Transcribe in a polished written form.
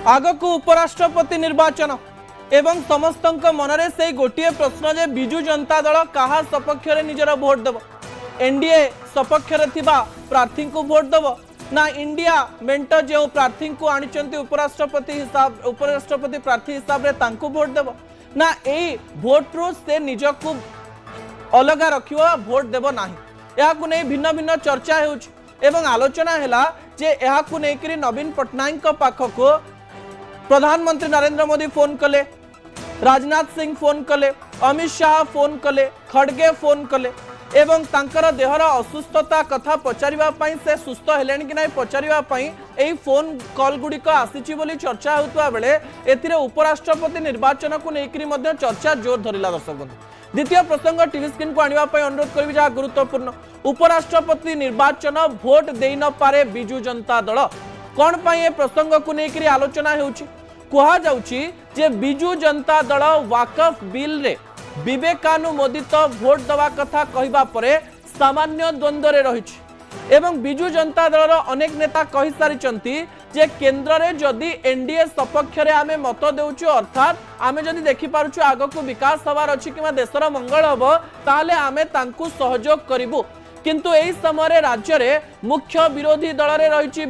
आगक उपराष्ट्रपति निर्वाचन एवं समस्त मनरे से गोटे प्रश्न जे बिजु जनता दल कहा सपक्ष निजर भोट देव एनडीए सपक्ष प्रार्थी को भोट देव ना इंडिया मेंट जो प्रार्थी को आनी उपराष्ट्रपति प्रार्थी हिसाब से भोट देव ना यही भोट रु से निजक अलग रख भोट देव ना या भिन्न भिन्न चर्चा एवं आलोचना है जे यहाकु नेकरी नवीन पट्टनायक पाखक प्रधानमंत्री नरेंद्र मोदी फोन कले, राजनाथ सिंह फोन कले, अमित शाह फोन कले, खड़गे फोन कले एवं तांकर देहर असुस्थता कथा पचारिबा पई से सुस्थ हेलेन कि नहीं पचारिबा पई एही फोन कॉल गुड़िक आसीची बोली चर्चा होतबा बेले एथिरे उपराष्ट्रपति निर्वाचन को नेकरी मध्य चर्चा जोर धरिला। दर्शक बंधु द्वितीय प्रसंग टीवी स्क्रीन को आनिबा पई अनुरोध करबी जहा गुरुत्वपूर्ण उपराष्ट्रपति निर्वाचन भोट देई न पारे बिजु जनता दल कौन पाई ए प्रसंग को लेकर आलोचना होउछि कहा जाउछि जे बिजु जनता दल वाकफ बिल रे विवेकानुमोदित भोट दवा कथा कहिबा परे सामान्य द्वंद्व रे रहिछि एवं बिजु जनता दल अनेक नेता कहि सारिचंती जे केंद्र रे जदि एनडीए सपक्ष रे आमे मत देउछु अर्थात आमे जदि देखि पारुछु आगको विकास हवार अछि किमा देशर मंगल हबो ताले आमे तांकु सहयोग करिवु किंतु एही समय राज्य रे मुख्य विरोधी दल रे रहिछि